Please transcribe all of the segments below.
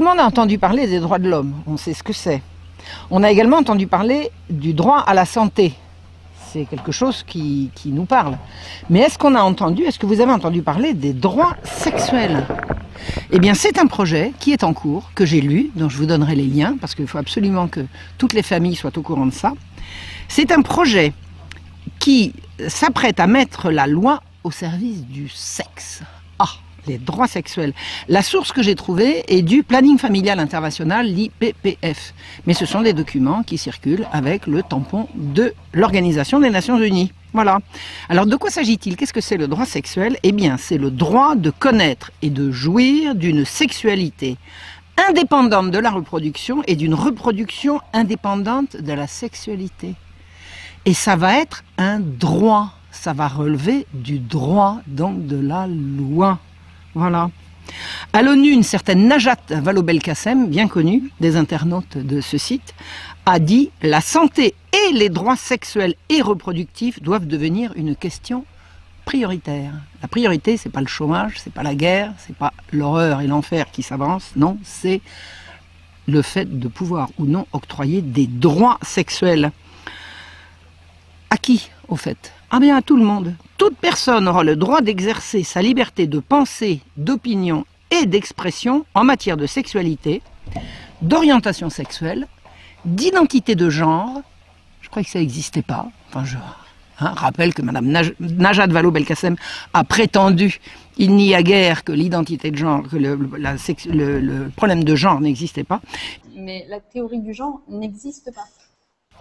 le monde a entendu parler des droits de l'homme, on sait ce que c'est. On a également entendu parler du droit à la santé. C'est quelque chose qui nous parle. Mais est-ce que vous avez entendu parler des droits sexuels? Eh bien, c'est un projet qui est en cours, que j'ai lu, dont je vous donnerai les liens, parce qu'il faut absolument que toutes les familles soient au courant de ça. C'est un projet qui s'apprête à mettre la loi au service du sexe. Ah, les droits sexuels. La source que j'ai trouvée est du Planning Familial International, l'IPPF. Mais ce sont des documents qui circulent avec le tampon de l'Organisation des Nations Unies. Voilà. Alors de quoi s'agit-il? Qu'est-ce que c'est le droit sexuel? Eh bien, c'est le droit de connaître et de jouir d'une sexualité indépendante de la reproduction et d'une reproduction indépendante de la sexualité. Et ça va être un droit. Ça va relever du droit, donc de la loi. Voilà. À l'ONU, une certaine Najat Vallaud-Belkacem, bien connue des internautes de ce site, a dit « La santé et les droits sexuels et reproductifs doivent devenir une question prioritaire. » La priorité, c'est pas le chômage, c'est pas la guerre, c'est pas l'horreur et l'enfer qui s'avancent, non, c'est le fait de pouvoir ou non octroyer des droits sexuels. À qui, au fait? Ah bien, à tout le monde. Toute personne aura le droit d'exercer sa liberté de pensée, d'opinion et d'expression en matière de sexualité, d'orientation sexuelle, d'identité de genre. Je crois que ça n'existait pas. Enfin, je rappelle que Mme Najat Vallaud-Belkacem a prétendu il n'y a guère que l'identité de genre, que le problème de genre n'existait pas. Mais la théorie du genre n'existe pas.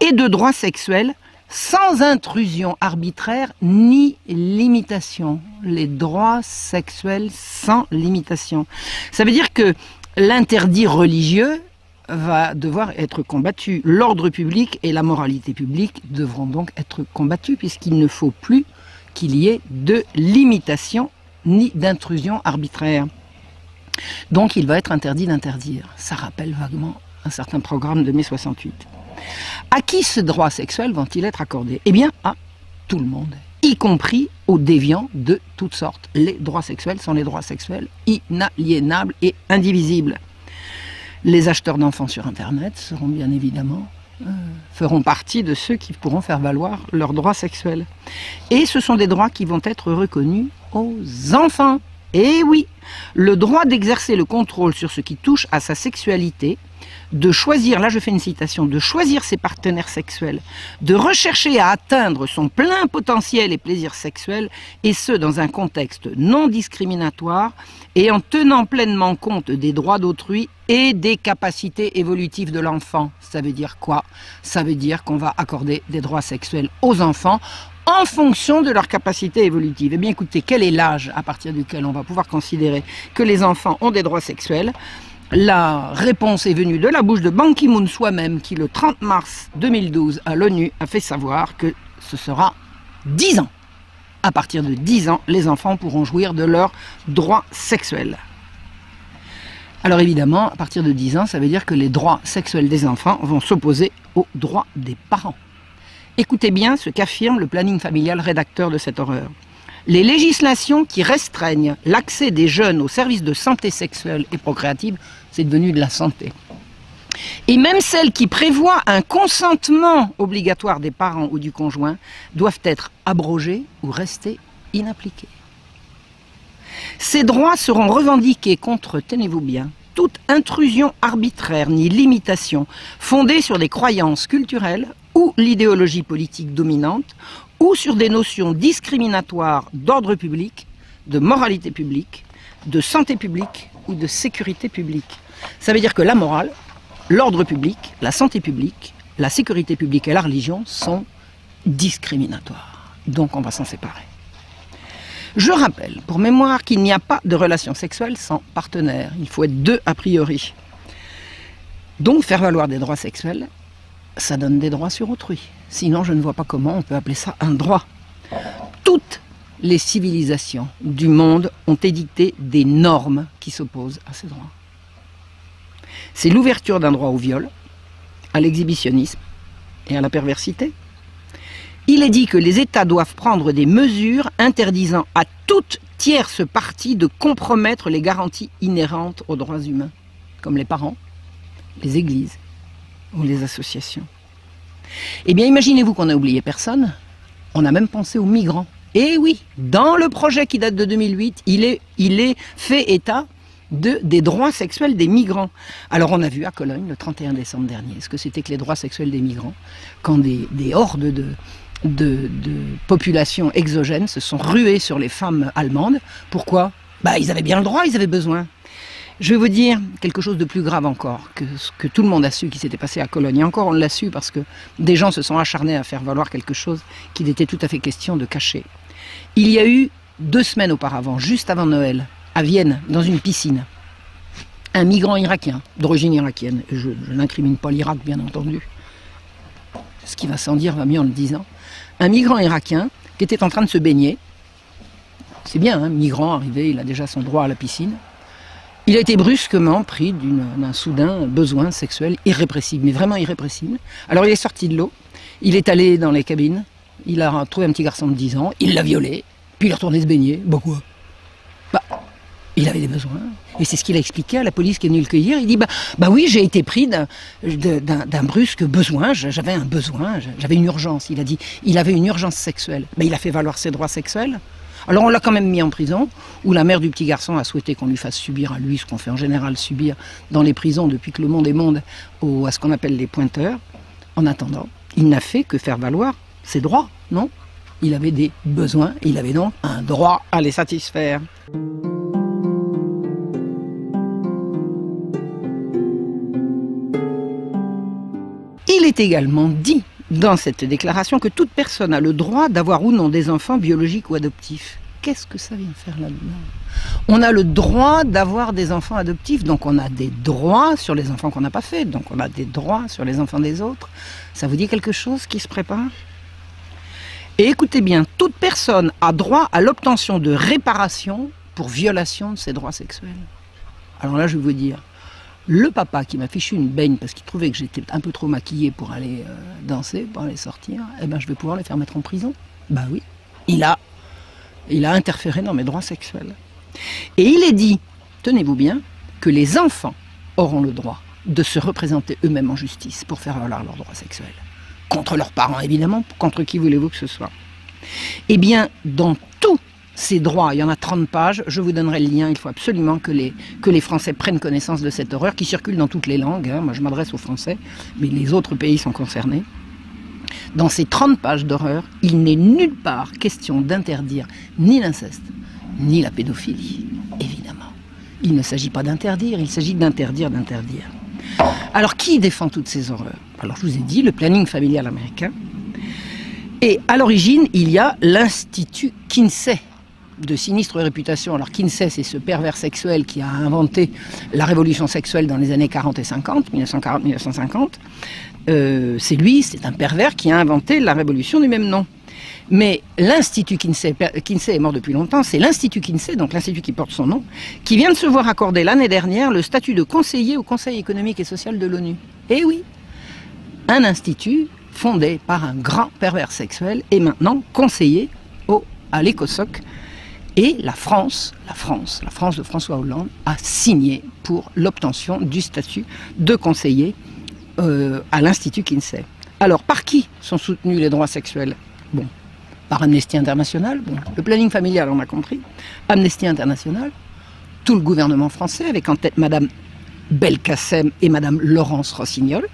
Et de droits sexuels sans intrusion arbitraire ni limitation. Les droits sexuels sans limitation. Ça veut dire que l'interdit religieux va devoir être combattu. L'ordre public et la moralité publique devront donc être combattus puisqu'il ne faut plus qu'il y ait de limitation ni d'intrusion arbitraire. Donc il va être interdit d'interdire. Ça rappelle vaguement un certain programme de mai 68. À qui ce droit sexuel vont-ils être accordés? Eh bien, à tout le monde, y compris aux déviants de toutes sortes. Les droits sexuels sont les droits sexuels inaliénables et indivisibles. Les acheteurs d'enfants sur Internet seront bien évidemment, feront partie de ceux qui pourront faire valoir leurs droits sexuels. Et ce sont des droits qui vont être reconnus aux enfants. Et oui, le droit d'exercer le contrôle sur ce qui touche à sa sexualité, de choisir, là je fais une citation, de choisir ses partenaires sexuels, de rechercher à atteindre son plein potentiel et plaisir sexuel, et ce dans un contexte non discriminatoire et en tenant pleinement compte des droits d'autrui et des capacités évolutives de l'enfant. Ça veut dire quoi? Ça veut dire qu'on va accorder des droits sexuels aux enfants en fonction de leur capacité évolutive. Eh bien écoutez, quel est l'âge à partir duquel on va pouvoir considérer que les enfants ont des droits sexuels? La réponse est venue de la bouche de Ban Ki-moon soi-même, qui le 30 mars 2012 à l'ONU a fait savoir que ce sera 10 ans. À partir de 10 ans, les enfants pourront jouir de leurs droits sexuels. Alors évidemment, à partir de 10 ans, ça veut dire que les droits sexuels des enfants vont s'opposer aux droits des parents. Écoutez bien ce qu'affirme le planning familial rédacteur de cette horreur. Les législations qui restreignent l'accès des jeunes aux services de santé sexuelle et procréative, c'est devenu de la santé. Et même celles qui prévoient un consentement obligatoire des parents ou du conjoint doivent être abrogées ou rester inappliquées. Ces droits seront revendiqués contre, tenez-vous bien, toute intrusion arbitraire ni limitation fondée sur des croyances culturelles ou l'idéologie politique dominante, ou sur des notions discriminatoires d'ordre public, de moralité publique, de santé publique ou de sécurité publique. Ça veut dire que la morale, l'ordre public, la santé publique, la sécurité publique et la religion sont discriminatoires. Donc on va s'en séparer. Je rappelle, pour mémoire, qu'il n'y a pas de relation sexuelle sans partenaire. Il faut être deux a priori. Donc faire valoir des droits sexuels, ça donne des droits sur autrui. Sinon, je ne vois pas comment on peut appeler ça un droit. Toutes les civilisations du monde ont édicté des normes qui s'opposent à ces droits. C'est l'ouverture d'un droit au viol, à l'exhibitionnisme et à la perversité. Il est dit que les États doivent prendre des mesures interdisant à toute tierce partie de compromettre les garanties inhérentes aux droits humains. comme les parents, les églises ou les associations. Eh bien, imaginez-vous qu'on n'a oublié personne, on a même pensé aux migrants. Et oui, dans le projet qui date de 2008, il est fait état des droits sexuels des migrants. Alors on a vu à Cologne, le 31 décembre dernier, ce que c'était que les droits sexuels des migrants, quand des hordes de populations exogènes se sont ruées sur les femmes allemandes. Pourquoi? Ils avaient bien le droit, ils avaient besoin. Je vais vous dire quelque chose de plus grave encore, que ce que tout le monde a su qui s'était passé à Cologne. Et encore, on l'a su parce que des gens se sont acharnés à faire valoir quelque chose qu'il était tout à fait question de cacher. Il y a eu 2 semaines auparavant, juste avant Noël, à Vienne, dans une piscine, un migrant irakien, d'origine irakienne. Je n'incrimine pas l'Irak, bien entendu. Ce qui va sans dire va mieux en le disant. Un migrant irakien qui était en train de se baigner. C'est bien, un migrant arrivé, il a déjà son droit à la piscine. Il a été brusquement pris d'un soudain besoin sexuel irrépressible, mais vraiment irrépressible. Alors il est sorti de l'eau, il est allé dans les cabines, il a trouvé un petit garçon de 10 ans, il l'a violé, puis il est retourné se baigner. Quoi? Il avait des besoins. Et c'est ce qu'il a expliqué à la police qui est venue le cueillir. Il dit, oui, j'ai été pris d'un brusque besoin, j'avais un besoin, j'avais une urgence. Il a dit, il avait une urgence sexuelle. Il a fait valoir ses droits sexuels. Alors on l'a quand même mis en prison, où la mère du petit garçon a souhaité qu'on lui fasse subir à lui ce qu'on fait en général subir dans les prisons depuis que le monde est monde, à ce qu'on appelle les pointeurs. En attendant, il n'a fait que faire valoir ses droits, non? Il avait des besoins, et il avait donc un droit à les satisfaire. Il est également dit dans cette déclaration que toute personne a le droit d'avoir ou non des enfants biologiques ou adoptifs. Qu'est-ce que ça vient faire là-dedans? On a le droit d'avoir des enfants adoptifs, donc on a des droits sur les enfants qu'on n'a pas faits, donc on a des droits sur les enfants des autres. Ça vous dit quelque chose qui se prépare? Et écoutez bien, toute personne a droit à l'obtention de réparation pour violation de ses droits sexuels. Alors là, je vais vous dire, le papa qui m'a fichu une baigne parce qu'il trouvait que j'étais un peu trop maquillée pour aller danser, pour aller sortir, je vais pouvoir le faire mettre en prison. Oui, il a interféré dans mes droits sexuels. Et il est dit, tenez-vous bien, que les enfants auront le droit de se représenter eux-mêmes en justice pour faire valoir leurs droits sexuels. Contre leurs parents, évidemment, contre qui voulez-vous que ce soit. Eh bien, dans tous ces droits, il y en a 30 pages, je vous donnerai le lien, il faut absolument que les Français prennent connaissance de cette horreur qui circule dans toutes les langues. Moi, je m'adresse aux Français, mais les autres pays sont concernés. Dans ces 30 pages d'horreur, il n'est nulle part question d'interdire ni l'inceste, ni la pédophilie, évidemment. Il ne s'agit pas d'interdire, il s'agit d'interdire. Alors, qui défend toutes ces horreurs? Alors, je vous ai dit, le planning familial américain. Et à l'origine, il y a l'Institut Kinsey, de sinistre réputation. Alors Kinsey, c'est ce pervers sexuel qui a inventé la révolution sexuelle dans les années 40 et 50, 1940-1950. C'est lui, c'est un pervers qui a inventé la révolution du même nom. Mais l'Institut Kinsey est mort depuis longtemps, c'est l'Institut Kinsey, donc l'institut qui porte son nom, qui vient de se voir accorder l'année dernière le statut de conseiller au Conseil économique et social de l'ONU. Et oui, un institut fondé par un grand pervers sexuel et maintenant conseiller à l'ECOSOC. Et la France de François Hollande a signé pour l'obtention du statut de conseiller à l'Institut Kinsey. Alors, par qui sont soutenus les droits sexuels? Par Amnesty International, le planning familial, on a compris. Amnesty International, tout le gouvernement français, avec en tête Madame Belkacem et Madame Laurence Rossignol.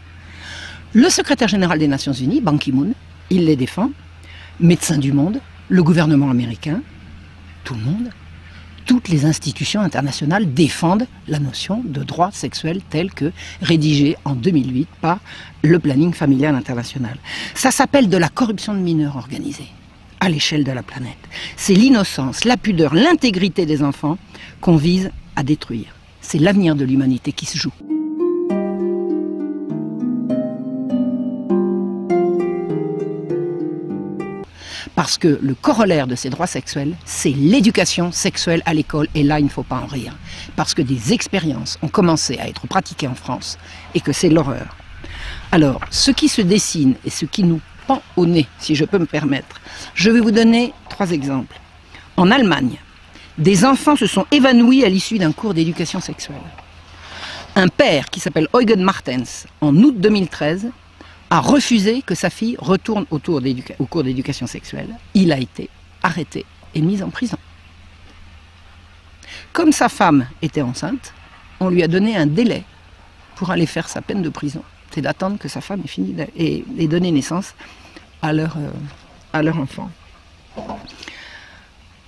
Le secrétaire général des Nations Unies, Ban Ki-moon, il les défend. Médecins du Monde, le gouvernement américain, tout le monde, toutes les institutions internationales défendent la notion de droit sexuel tel que rédigé en 2008 par le planning familial international. Ça s'appelle de la corruption de mineurs organisée à l'échelle de la planète. C'est l'innocence, la pudeur, l'intégrité des enfants qu'on vise à détruire. C'est l'avenir de l'humanité qui se joue. Parce que le corollaire de ces droits sexuels, c'est l'éducation sexuelle à l'école. Et là, il ne faut pas en rire. Parce que des expériences ont commencé à être pratiquées en France et que c'est l'horreur. Alors, ce qui se dessine et ce qui nous pend au nez, si je peux me permettre, je vais vous donner 3 exemples. En Allemagne, des enfants se sont évanouis à l'issue d'un cours d'éducation sexuelle. Un père qui s'appelle Eugen Martens, en août 2013, a refusé que sa fille retourne au cours d'éducation sexuelle. Il a été arrêté et mis en prison. Comme sa femme était enceinte, on lui a donné un délai pour aller faire sa peine de prison. C'est d'attendre que sa femme ait fini et donné naissance à leur enfant.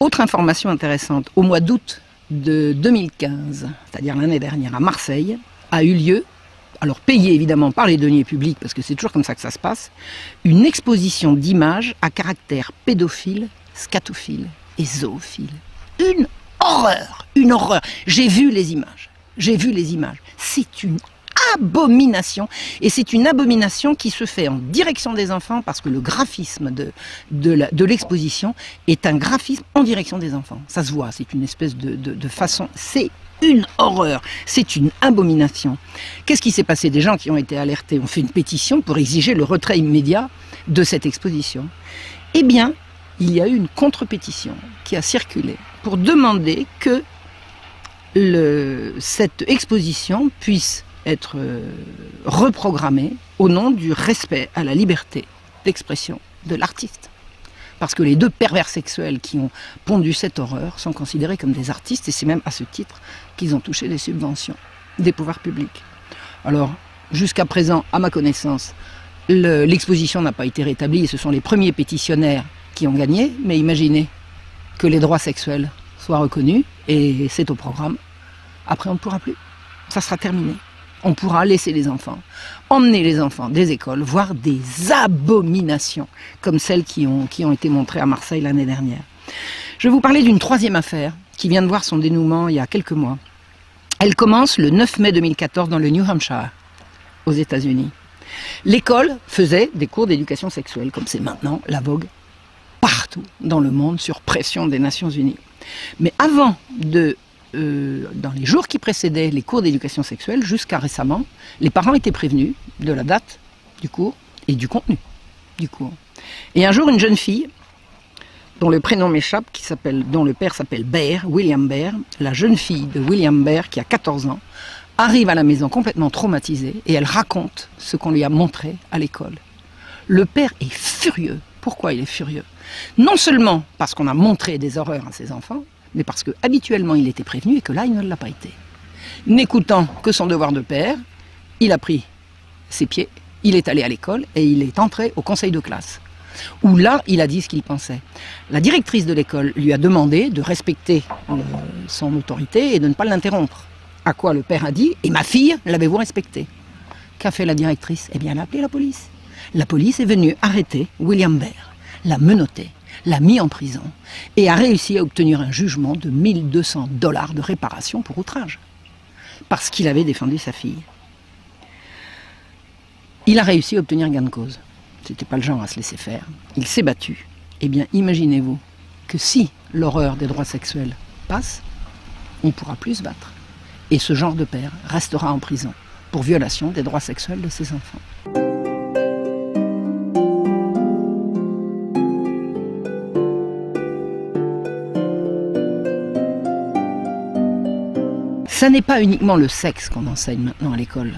Autre information intéressante, au mois d'août de 2015, c'est-à-dire l'année dernière à Marseille, a eu lieu, alors payée évidemment par les deniers publics, parce que c'est toujours comme ça que ça se passe, une exposition d'images à caractère pédophile, scatophile et zoophile. Une horreur, une horreur. J'ai vu les images. C'est une abomination, et c'est une abomination qui se fait en direction des enfants, parce que le graphisme de l'exposition est un graphisme en direction des enfants. Ça se voit, c'est une espèce de façon, c'est une horreur, c'est une abomination. Qu'est-ce qui s'est passé? Des gens qui ont été alertés ont fait une pétition pour exiger le retrait immédiat de cette exposition. Eh bien, il y a eu une contre-pétition qui a circulé pour demander que cette exposition puisse être reprogrammée au nom du respect à la liberté d'expression de l'artiste. Parce que les deux pervers sexuels qui ont pondu cette horreur sont considérés comme des artistes, et c'est même à ce titre qu'ils ont touché des subventions des pouvoirs publics. Alors, jusqu'à présent, à ma connaissance, l'exposition n'a pas été rétablie, et ce sont les premiers pétitionnaires qui ont gagné, mais imaginez que les droits sexuels soient reconnus, et c'est au programme. Après, on ne pourra plus. Ça sera terminé. On pourra laisser les enfants, emmener les enfants des écoles, voir des abominations comme celles qui ont été montrées à Marseille l'année dernière. Je vais vous parler d'une troisième affaire qui vient de voir son dénouement il y a quelques mois. Elle commence le 9 mai 2014 dans le New Hampshire, aux États-Unis. L'école faisait des cours d'éducation sexuelle, comme c'est maintenant la vogue partout dans le monde, sur pression des Nations Unies. Mais avant dans les jours qui précédaient les cours d'éducation sexuelle, jusqu'à récemment, les parents étaient prévenus de la date du cours et du contenu du cours. Et un jour, une jeune fille, dont le prénom m'échappe, dont le père s'appelle Baer, William Baer, la jeune fille de William Baer, qui a 14 ans, arrive à la maison complètement traumatisée, et elle raconte ce qu'on lui a montré à l'école. Le père est furieux. Pourquoi il est furieux? Non seulement parce qu'on a montré des horreurs à ses enfants, mais parce que habituellement il était prévenu et que là il ne l'a pas été. N'écoutant que son devoir de père, il a pris ses pieds, il est allé à l'école et il est entré au conseil de classe, où là il a dit ce qu'il pensait. La directrice de l'école lui a demandé de respecter son autorité et de ne pas l'interrompre. À quoi le père a dit: et ma fille, l'avez-vous respectée? Qu'a fait la directrice? Eh bien, elle a appelé la police. La police est venue arrêter William Baer, l'a menotté, l'a mis en prison et a réussi à obtenir un jugement de 1 200 $ de réparation pour outrage, parce qu'il avait défendu sa fille. Il a réussi à obtenir gain de cause. C'était pas le genre à se laisser faire. Il s'est battu. Eh bien, imaginez-vous que si l'horreur des droits sexuels passe, on ne pourra plus se battre. Et ce genre de père restera en prison pour violation des droits sexuels de ses enfants. Ça n'est pas uniquement le sexe qu'on enseigne maintenant à l'école,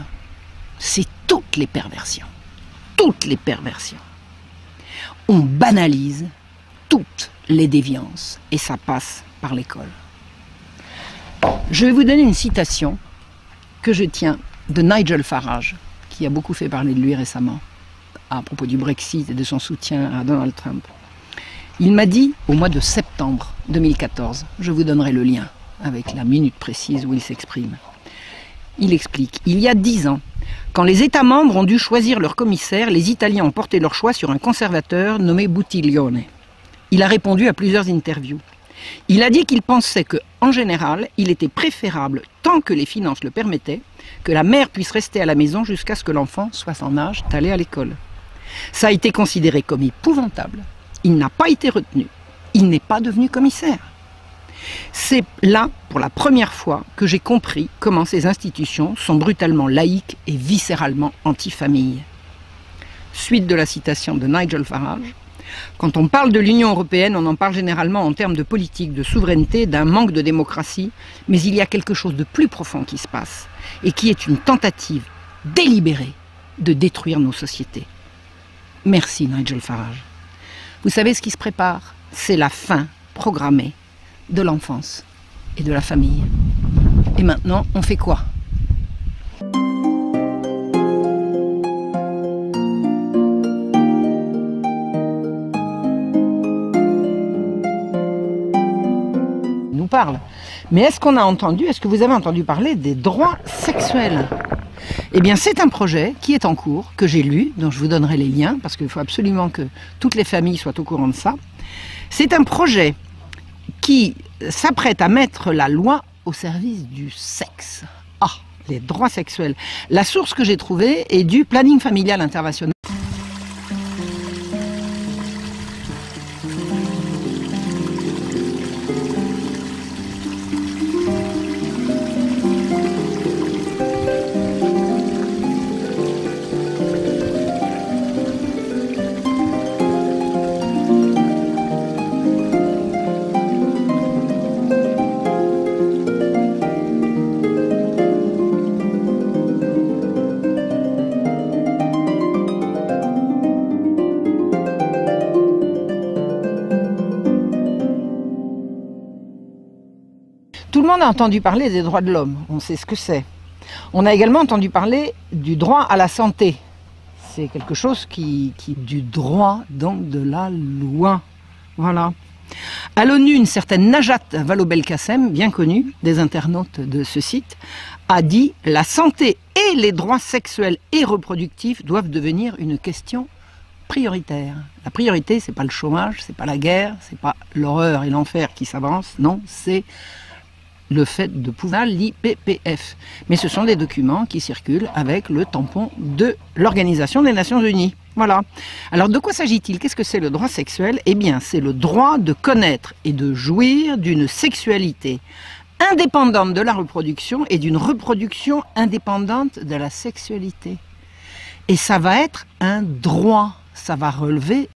c'est toutes les perversions. Toutes les perversions. On banalise toutes les déviances et ça passe par l'école. Je vais vous donner une citation que je tiens de Nigel Farage, qui a beaucoup fait parler de lui récemment, à propos du Brexit et de son soutien à Donald Trump. Il m'a dit au mois de septembre 2014, je vous donnerai le lien avec la minute précise où il s'exprime. Il explique: il y a 10 ans, quand les États membres ont dû choisir leur commissaire, les Italiens ont porté leur choix sur un conservateur nommé Buttiglione. Il a répondu à plusieurs interviews. Il a dit qu'il pensait que, en général, il était préférable, tant que les finances le permettaient, que la mère puisse rester à la maison jusqu'à ce que l'enfant soit en âge d'aller à l'école. Ça a été considéré comme épouvantable. Il n'a pas été retenu. Il n'est pas devenu commissaire. C'est là, pour la première fois, que j'ai compris comment ces institutions sont brutalement laïques et viscéralement anti-famille. Suite de la citation de Nigel Farage: Quand on parle de l'Union européenne, on en parle généralement en termes de politique, de souveraineté, d'un manque de démocratie, mais il y a quelque chose de plus profond qui se passe, et qui est une tentative délibérée de détruire nos sociétés. Merci Nigel Farage. Vous savez ce qui se prépare? C'est la fin programmée de l'enfance et de la famille. Et maintenant, on fait quoi? Nous parle. Mais est-ce qu'on a entendu, est-ce que vous avez entendu parler des droits sexuels? Eh bien, c'est un projet qui est en cours, que j'ai lu, dont je vous donnerai les liens, parce qu'il faut absolument que toutes les familles soient au courant de ça. C'est un projet qui s'apprête à mettre la loi au service du sexe. Ah, les droits sexuels. La source que j'ai trouvée est du Planning familial international. Tout le monde a entendu parler des droits de l'homme, on sait ce que c'est. On a également entendu parler du droit à la santé. C'est quelque chose du droit, donc de la loi. Voilà. À l'ONU, une certaine Najat Vallaud-Belkacem, bien connue des internautes de ce site, a dit « La santé et les droits sexuels et reproductifs doivent devenir une question prioritaire. » La priorité, c'est pas le chômage, c'est pas la guerre, c'est pas l'horreur et l'enfer qui s'avancent, non, c'est le fait de pouvoir l'IPPF. Mais ce sont des documents qui circulent avec le tampon de l'Organisation des Nations Unies. Voilà. Alors de quoi s'agit-il? Qu'est-ce que c'est le droit sexuel? Eh bien, c'est le droit de connaître et de jouir d'une sexualité indépendante de la reproduction et d'une reproduction indépendante de la sexualité. Et ça va être un droit, ça va relever